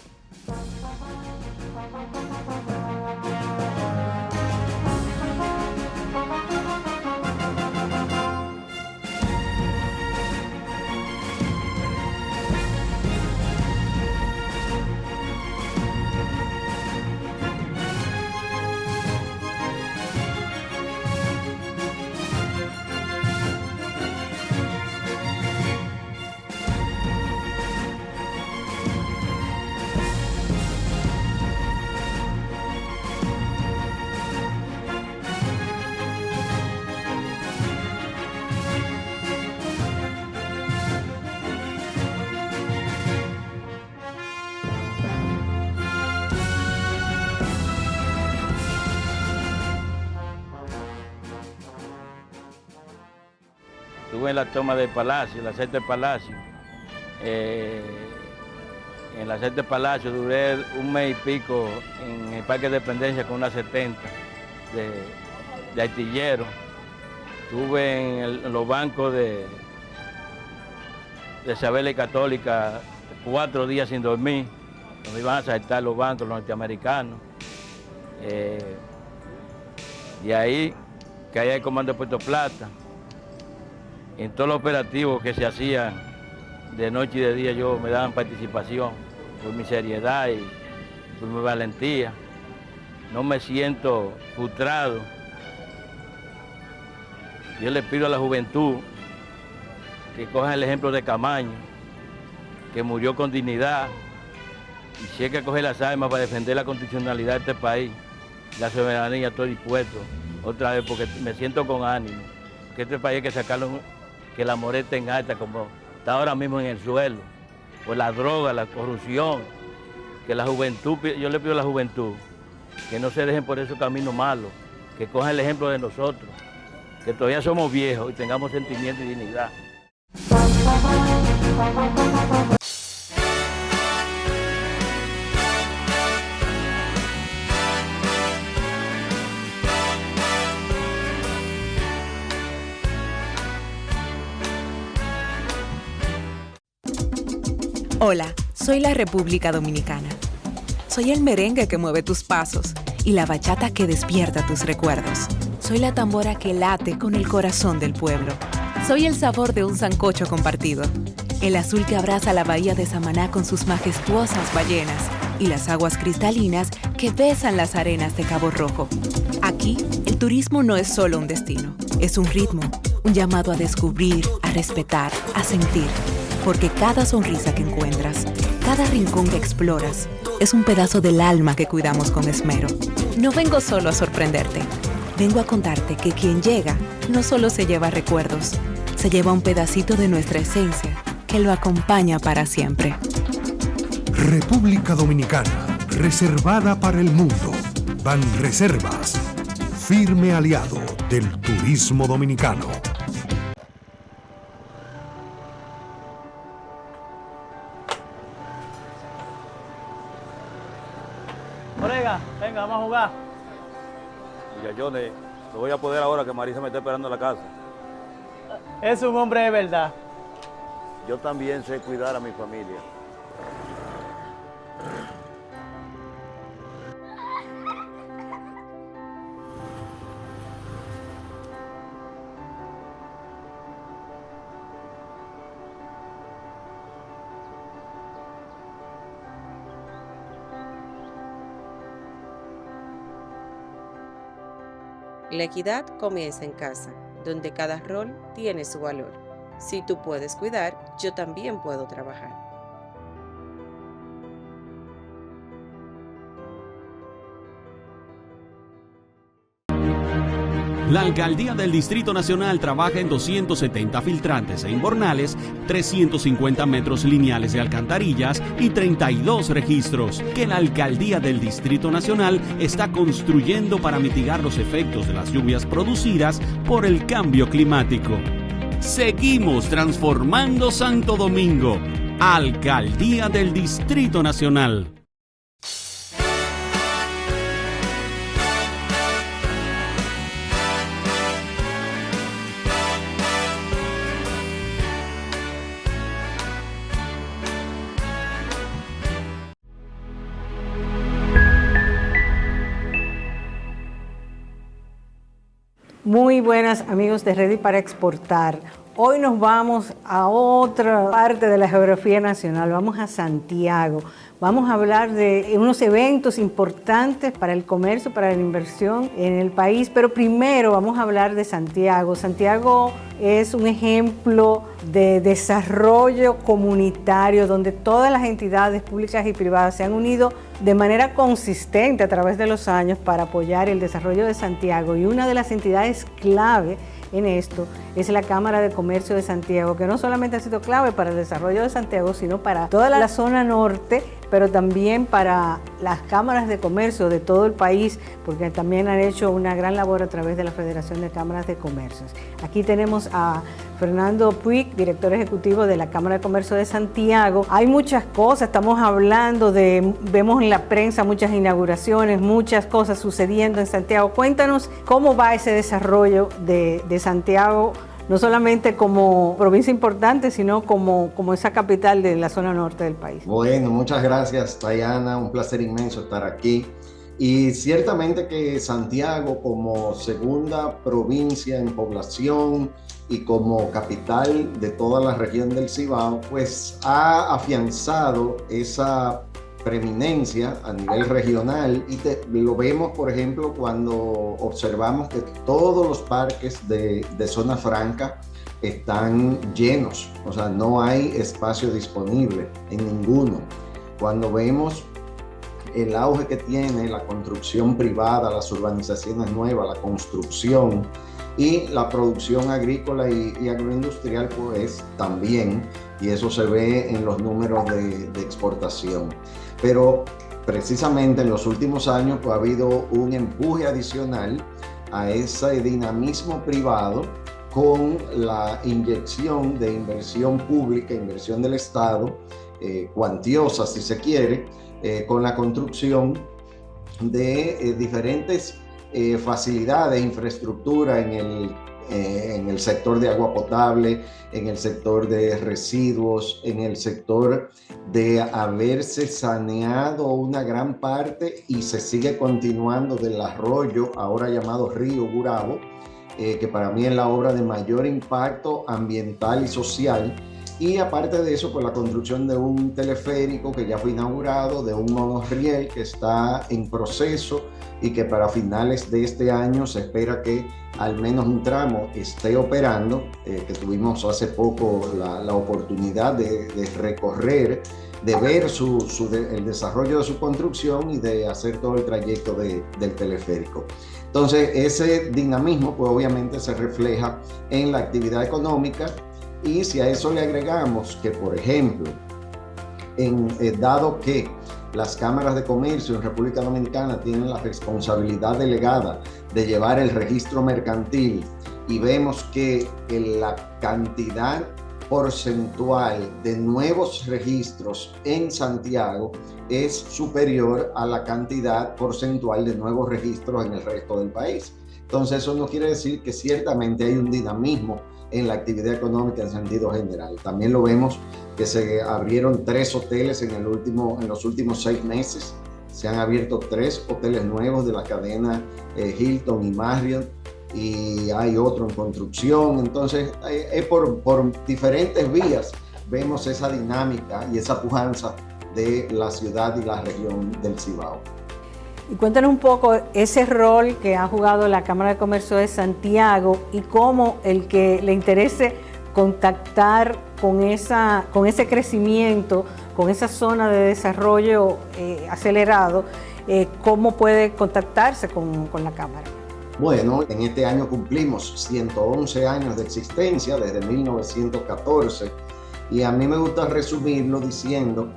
Estuve en la toma del Palacio, el asalto del Palacio. En el asalto del Palacio duré un mes y pico en el Parque de Independencia con unas 70 de artilleros. Estuve en los bancos de Isabel y Católica 4 días sin dormir, donde iban a asaltar los bancos los norteamericanos. Y ahí caí al comando de Puerto Plata. En todos los operativos que se hacían de noche y de día yo me daban participación por mi seriedad y por mi valentía. No me siento frustrado. Yo le pido a la juventud que cojan el ejemplo de Camaño, que murió con dignidad, y si hay que coger las armas para defender la constitucionalidad de este país, la soberanía, estoy dispuesto otra vez porque me siento con ánimo, que este país hay que sacarlo, que la morena esté en alta como está ahora mismo en el suelo, por la droga, la corrupción, que la juventud, yo le pido a la juventud que no se dejen por esos caminos malos, que cojan el ejemplo de nosotros, que todavía somos viejos y tengamos sentimiento y dignidad. Hola, soy la República Dominicana. Soy el merengue que mueve tus pasos y la bachata que despierta tus recuerdos. Soy la tambora que late con el corazón del pueblo. Soy el sabor de un sancocho compartido, el azul que abraza la bahía de Samaná con sus majestuosas ballenas y las aguas cristalinas que besan las arenas de Cabo Rojo. Aquí, el turismo no es solo un destino, es un ritmo, un llamado a descubrir, a respetar, a sentir. Porque cada sonrisa que encuentras, cada rincón que exploras, es un pedazo del alma que cuidamos con esmero. No vengo solo a sorprenderte, vengo a contarte que quien llega no solo se lleva recuerdos, se lleva un pedacito de nuestra esencia que lo acompaña para siempre. República Dominicana, reservada para el mundo. Banreservas, firme aliado del turismo dominicano. Orega, venga, vamos a jugar. Mira, Johnny, lo voy a poder ahora que Marisa me está esperando en la casa. Es un hombre de verdad. Yo también sé cuidar a mi familia. La equidad comienza en casa, donde cada rol tiene su valor. Si tú puedes cuidar, yo también puedo trabajar. La Alcaldía del Distrito Nacional trabaja en 270 filtrantes e invernales, 350 metros lineales de alcantarillas y 32 registros que la Alcaldía del Distrito Nacional está construyendo para mitigar los efectos de las lluvias producidas por el cambio climático. Seguimos transformando Santo Domingo. Alcaldía del Distrito Nacional. Muy buenas amigos de Ready para Exportar. Hoy nos vamos a otra parte de la geografía nacional, vamos a Santiago. Vamos a hablar de unos eventos importantes para el comercio, para la inversión en el país, pero primero vamos a hablar de Santiago. Santiago es un ejemplo de desarrollo comunitario donde todas las entidades públicas y privadas se han unido de manera consistente a través de los años para apoyar el desarrollo de Santiago, y una de las entidades clave en esto es la Cámara de Comercio de Santiago, que no solamente ha sido clave para el desarrollo de Santiago, sino para toda la zona norte pero también para las cámaras de comercio de todo el país, porque también han hecho una gran labor a través de la Federación de Cámaras de Comercios. Aquí tenemos a Fernando Puig, director ejecutivo de la Cámara de Comercio de Santiago. Hay muchas cosas, estamos hablando vemos en la prensa muchas inauguraciones, muchas cosas sucediendo en Santiago. Cuéntanos cómo va ese desarrollo de Santiago, no solamente como provincia importante, sino como esa capital de la zona norte del país. Bueno, muchas gracias, Tayana, un placer inmenso estar aquí. Y ciertamente que Santiago, como segunda provincia en población y como capital de toda la región del Cibao, pues ha afianzado esa preeminencia a nivel regional y lo vemos, por ejemplo, cuando observamos que todos los parques de zona franca están llenos, o sea, no hay espacio disponible en ninguno. Cuando vemos el auge que tiene la construcción privada, las urbanizaciones nuevas, la construcción y la producción agrícola y agroindustrial, pues también, y eso se ve en los números de exportación. Pero precisamente en los últimos años pues, ha habido un empuje adicional a ese dinamismo privado con la inyección de inversión pública, inversión del Estado, cuantiosa si se quiere, con la construcción de diferentes facilidades, infraestructura en el sector de agua potable, en el sector de residuos, en el sector de haberse saneado una gran parte y se sigue continuando del arroyo, ahora llamado Río Gurabo, que para mí es la obra de mayor impacto ambiental y social. Y aparte de eso, pues la construcción de un teleférico que ya fue inaugurado, de un monorriel que está en proceso y que para finales de este año se espera que al menos un tramo esté operando, que tuvimos hace poco la oportunidad de recorrer, de ver el desarrollo de su construcción y de hacer todo el trayecto del teleférico. Entonces, ese dinamismo, pues obviamente se refleja en la actividad económica. Y si a eso le agregamos que, por ejemplo, dado que las cámaras de comercio en República Dominicana tienen la responsabilidad delegada de llevar el registro mercantil y vemos que la cantidad porcentual de nuevos registros en Santiago es superior a la cantidad porcentual de nuevos registros en el resto del país. Entonces eso no quiere decir que ciertamente hay un dinamismo en la actividad económica en sentido general. También lo vemos que se abrieron 3 hoteles en los últimos 6 meses. Se han abierto 3 hoteles nuevos de la cadena Hilton y Marriott, y hay otro en construcción. Entonces, por diferentes vías vemos esa dinámica y esa pujanza de la ciudad y la región del Cibao. Y cuéntanos un poco ese rol que ha jugado la Cámara de Comercio de Santiago y cómo el que le interese contactar con ese crecimiento, con esa zona de desarrollo acelerado, cómo puede contactarse con la Cámara. Bueno, en este año cumplimos 111 años de existencia, desde 1914, y a mí me gusta resumirlo diciendo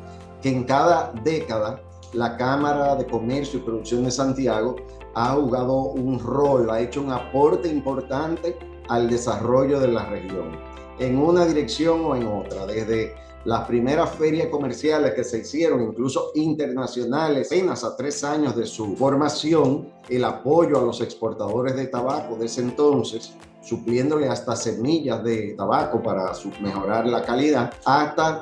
que en cada década la Cámara de Comercio y Producción de Santiago ha jugado un rol, ha hecho un aporte importante al desarrollo de la región, en una dirección o en otra, desde las primeras ferias comerciales que se hicieron, incluso internacionales, apenas a 3 años de su formación, el apoyo a los exportadores de tabaco de ese entonces, supliéndole hasta semillas de tabaco para mejorar la calidad, hasta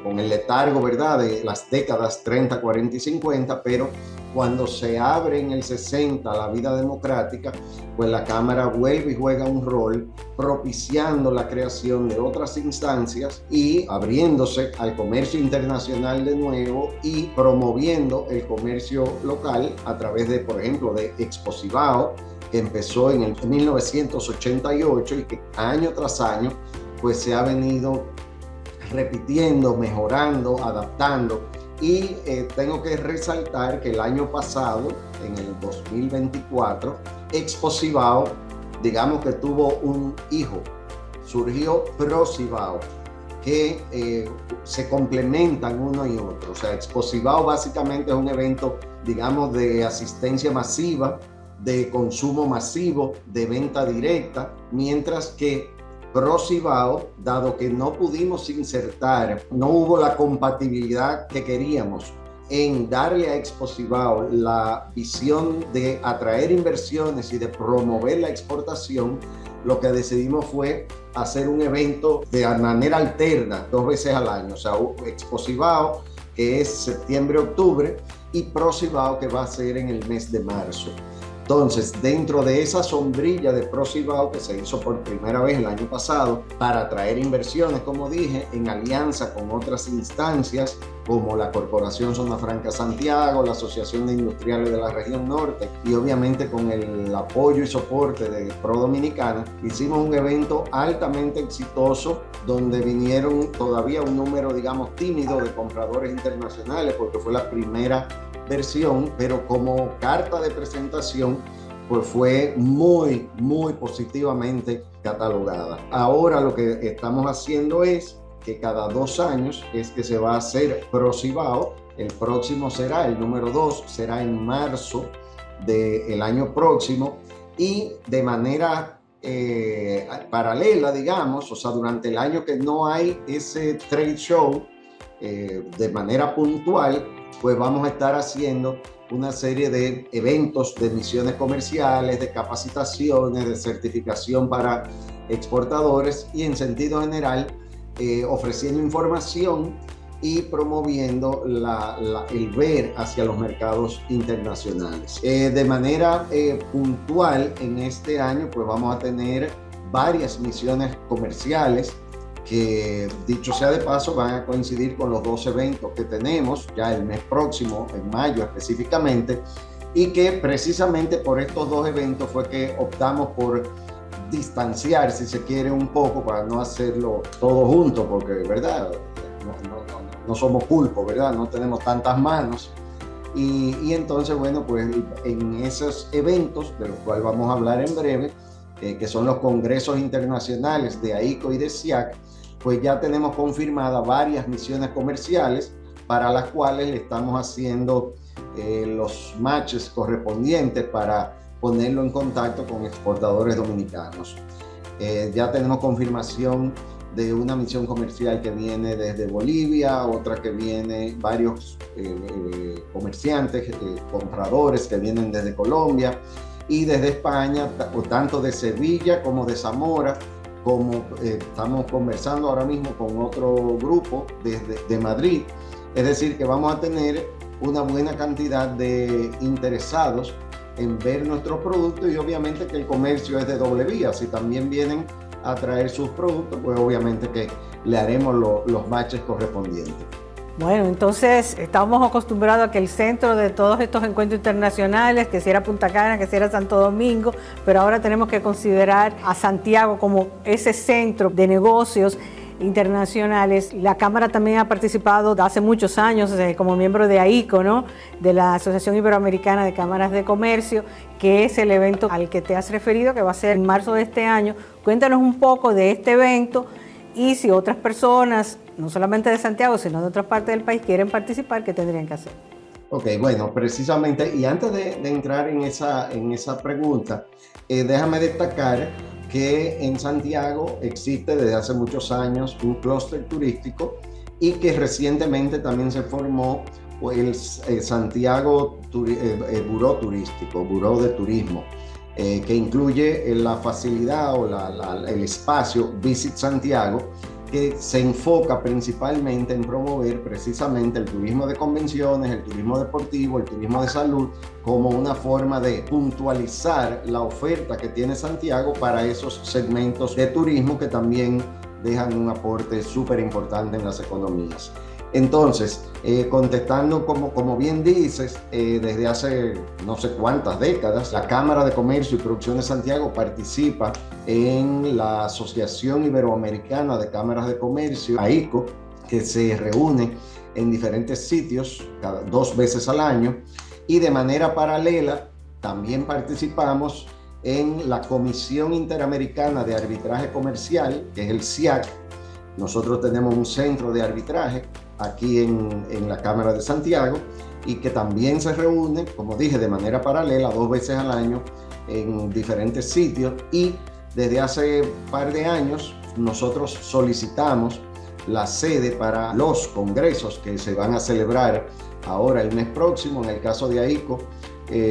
con el letargo, ¿verdad?, de las décadas 30, 40 y 50, pero cuando se abre en el 60 la vida democrática, pues la Cámara vuelve y juega un rol propiciando la creación de otras instancias y abriéndose al comercio internacional de nuevo y promoviendo el comercio local a través de, por ejemplo, de Expo Cibao, que empezó en el 1988 y que año tras año pues se ha venido repitiendo, mejorando, adaptando. Y tengo que resaltar que el año pasado, en el 2024, Expo Cibao, digamos que tuvo un hijo, surgió Pro Cibao, que se complementan uno y otro. O sea, Expo Cibao básicamente es un evento, digamos, de asistencia masiva, de consumo masivo, de venta directa, mientras que Pro Cibao, dado que no pudimos insertar, no hubo la compatibilidad que queríamos en darle a Expo Cibao la visión de atraer inversiones y de promover la exportación, lo que decidimos fue hacer un evento de manera alterna 2 veces al año. O sea, Expo Cibao, que es septiembre-octubre, y Pro Cibao, que va a ser en el mes de marzo. Entonces, dentro de esa sombrilla de Pro Cibao, que se hizo por primera vez el año pasado para atraer inversiones, como dije, en alianza con otras instancias como la Corporación Zona Franca Santiago, la Asociación de Industriales de la Región Norte y obviamente con el apoyo y soporte de Pro Dominicana, hicimos un evento altamente exitoso donde vinieron todavía un número, digamos, tímido de compradores internacionales porque fue la primera versión, pero como carta de presentación pues fue muy positivamente catalogada. Ahora lo que estamos haciendo es que cada 2 años es que se va a hacer Pro Cibao. El próximo será, el número 2 será en marzo del año próximo, y de manera paralela, digamos, o sea, durante el año que no hay ese trade show, de manera puntual, pues vamos a estar haciendo una serie de eventos de misiones comerciales, de capacitaciones, de certificación para exportadores y en sentido general ofreciendo información y promoviendo el ver hacia los mercados internacionales. De manera puntual en este año pues vamos a tener varias misiones comerciales que, dicho sea de paso, van a coincidir con los 2 eventos que tenemos ya el mes próximo, en mayo específicamente, y que precisamente por estos 2 eventos fue que optamos por distanciar, si se quiere, un poco para no hacerlo todo junto, porque, ¿verdad? No somos pulpo, ¿verdad? No tenemos tantas manos. Y entonces, bueno, pues en esos eventos, de los cuales vamos a hablar en breve, que son los congresos internacionales de AICO y de SIAC, pues ya tenemos confirmadas varias misiones comerciales para las cuales le estamos haciendo los matches correspondientes para ponerlo en contacto con exportadores dominicanos. Ya tenemos confirmación de una misión comercial que viene desde Bolivia, otra que viene, varios comerciantes, compradores que vienen desde Colombia y desde España, tanto de Sevilla como de Zamora, como estamos conversando ahora mismo con otro grupo de Madrid. Es decir, que vamos a tener una buena cantidad de interesados en ver nuestros productos, y obviamente que el comercio es de doble vía. Si también vienen a traer sus productos, pues obviamente que le haremos los matches correspondientes. Bueno, entonces estamos acostumbrados a que el centro de todos estos encuentros internacionales, que si era Punta Cana, que si era Santo Domingo, pero ahora tenemos que considerar a Santiago como ese centro de negocios internacionales. La Cámara también ha participado hace muchos años como miembro de AICO, ¿no? De la Asociación Iberoamericana de Cámaras de Comercio, que es el evento al que te has referido, que va a ser en marzo de este año. Cuéntanos un poco de este evento y si otras personas, no solamente de Santiago, sino de otras partes del país, quieren participar, ¿qué tendrían que hacer? Ok, bueno, precisamente, y antes de entrar en esa pregunta, déjame destacar que en Santiago existe desde hace muchos años un clúster turístico y que recientemente también se formó el Santiago Buró Turístico, Buró de Turismo, que incluye la facilidad o el espacio Visit Santiago, que se enfoca principalmente en promover precisamente el turismo de convenciones, el turismo deportivo, el turismo de salud, como una forma de puntualizar la oferta que tiene Santiago para esos segmentos de turismo que también dejan un aporte súper importante en las economías. Entonces, contestando como bien dices, desde hace no sé cuántas décadas, la Cámara de Comercio y Producción de Santiago participa en la Asociación Iberoamericana de Cámaras de Comercio, AICO, que se reúne en diferentes sitios cada 2 veces al año, y de manera paralela también participamos en la Comisión Interamericana de Arbitraje Comercial, que es el SIAC, Nosotros tenemos un centro de arbitraje aquí en la Cámara de Santiago y que también se reúne, como dije, de manera paralela 2 veces al año en diferentes sitios, y desde hace un par de años nosotros solicitamos la sede para los congresos que se van a celebrar ahora el mes próximo. En el caso de AICO,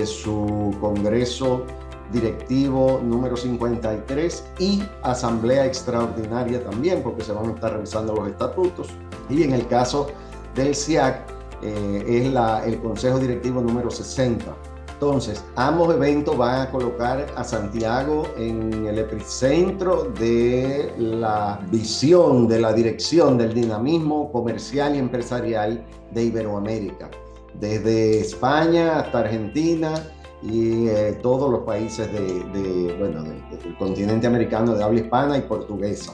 su congreso directivo número 53 y asamblea extraordinaria también, porque se van a estar revisando los estatutos. Y en el caso del SIAC es el consejo directivo número 60. Entonces, ambos eventos van a colocar a Santiago en el epicentro de la visión, de la dirección, del dinamismo comercial y empresarial de Iberoamérica, desde España hasta Argentina y todos los países del continente americano de habla hispana y portuguesa.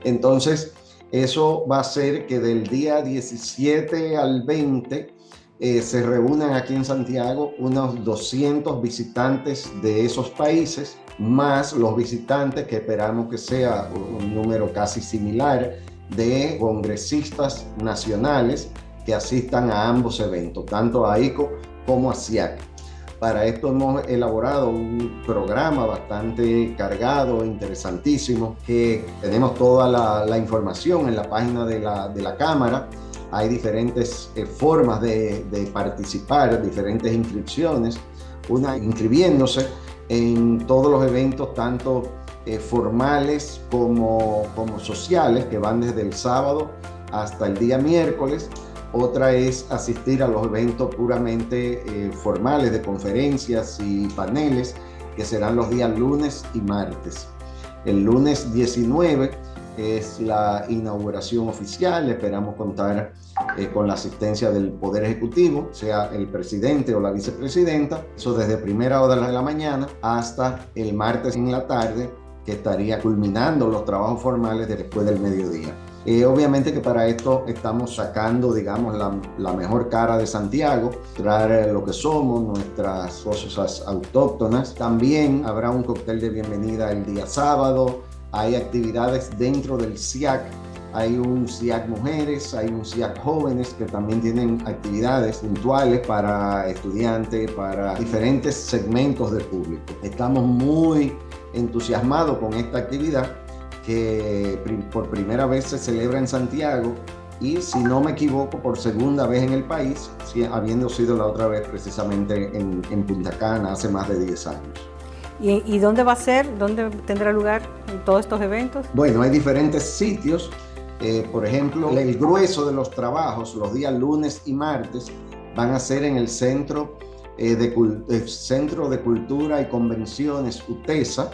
Entonces, eso va a hacer que del día 17 al 20 se reúnan aquí en Santiago unos 200 visitantes de esos países, más los visitantes, que esperamos que sea un número casi similar, de congresistas nacionales que asistan a ambos eventos, tanto a AICO como a SIAC. Para esto hemos elaborado un programa bastante cargado, interesantísimo, que tenemos toda la información en la página de la Cámara. Hay diferentes formas de participar, diferentes inscripciones, una inscribiéndose en todos los eventos, tanto formales como sociales, que van desde el sábado hasta el día miércoles. Otra es asistir a los eventos puramente formales de conferencias y paneles, que serán los días lunes y martes. El lunes 19 es la inauguración oficial. Esperamos contar con la asistencia del Poder Ejecutivo, sea el presidente o la vicepresidenta. Eso desde primera hora de la mañana hasta el martes en la tarde, que estaría culminando los trabajos formales después del mediodía. Obviamente que para esto estamos sacando, digamos, la mejor cara de Santiago, traer lo que somos, nuestras cosas autóctonas. También habrá un cóctel de bienvenida el día sábado. Hay actividades dentro del SIAC. Hay un SIAC Mujeres, hay un SIAC Jóvenes, que también tienen actividades puntuales para estudiantes, para diferentes segmentos del público. Estamos muy entusiasmados con esta actividad, que por primera vez se celebra en Santiago y, si no me equivoco, por segunda vez en el país, habiendo sido la otra vez precisamente en Punta Cana hace más de 10 años. ¿Y dónde va a ser? ¿Dónde tendrá lugar todos estos eventos? Bueno, hay diferentes sitios. Por ejemplo, el grueso de los trabajos, los días lunes y martes, van a ser en el Centro de Cultura y Convenciones UTESA,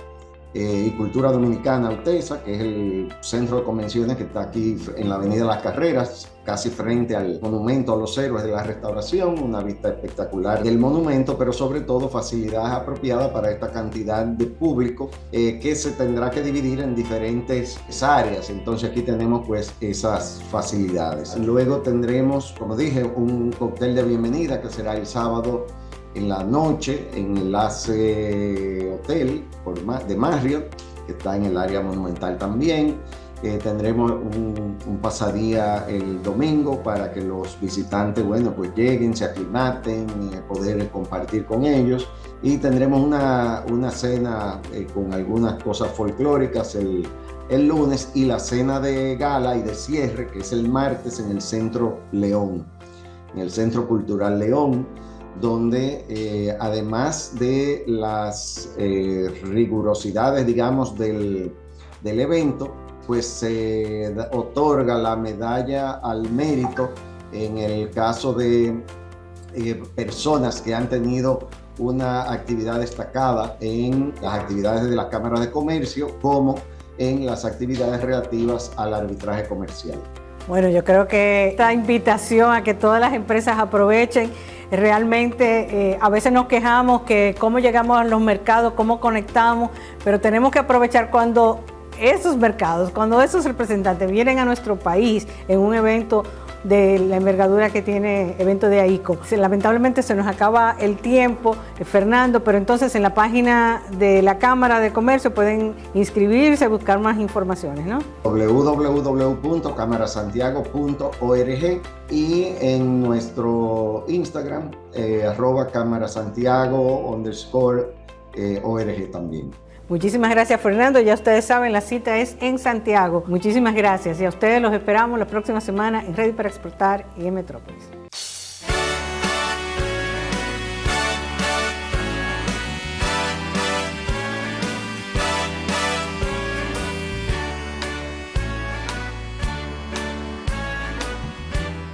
y Cultura Dominicana UTESA, que es el centro de convenciones que está aquí en la Avenida Las Carreras, casi frente al Monumento a los Héroes de la Restauración. Una vista espectacular del monumento, pero sobre todo facilidades apropiadas para esta cantidad de público, que se tendrá que dividir en diferentes áreas. Entonces aquí tenemos pues esas facilidades. Luego tendremos, como dije, un cóctel de bienvenida que será el sábado en la noche en Enlace Hotel de Marriott, que está en el área monumental también. Tendremos un pasadía el domingo para que los visitantes, bueno, pues lleguen, se aclimaten, poder compartir con ellos. Y tendremos una cena con algunas cosas folclóricas el lunes, y la cena de gala y de cierre, que es el martes, en el Centro León, en el Centro Cultural León, donde además de las rigurosidades, digamos, del evento, pues se otorga la medalla al mérito en el caso de personas que han tenido una actividad destacada en las actividades de la Cámara de Comercio, como en las actividades relativas al arbitraje comercial. Bueno, yo creo que esta invitación a que todas las empresas aprovechen, realmente a veces nos quejamos que cómo llegamos a los mercados, cómo conectamos, pero tenemos que aprovechar cuando esos mercados, cuando esos representantes vienen a nuestro país en un evento de la envergadura que tiene evento de AICO. Lamentablemente se nos acaba el tiempo, Fernando, pero entonces en la página de la Cámara de Comercio pueden inscribirse, buscar más informaciones, ¿no? www.camarasantiago.org y en nuestro Instagram, @camarasantiago_org también. Muchísimas gracias, Fernando. Ya ustedes saben, la cita es en Santiago. Muchísimas gracias y a ustedes los esperamos la próxima semana en Ready para Exportar y en Metrópolis.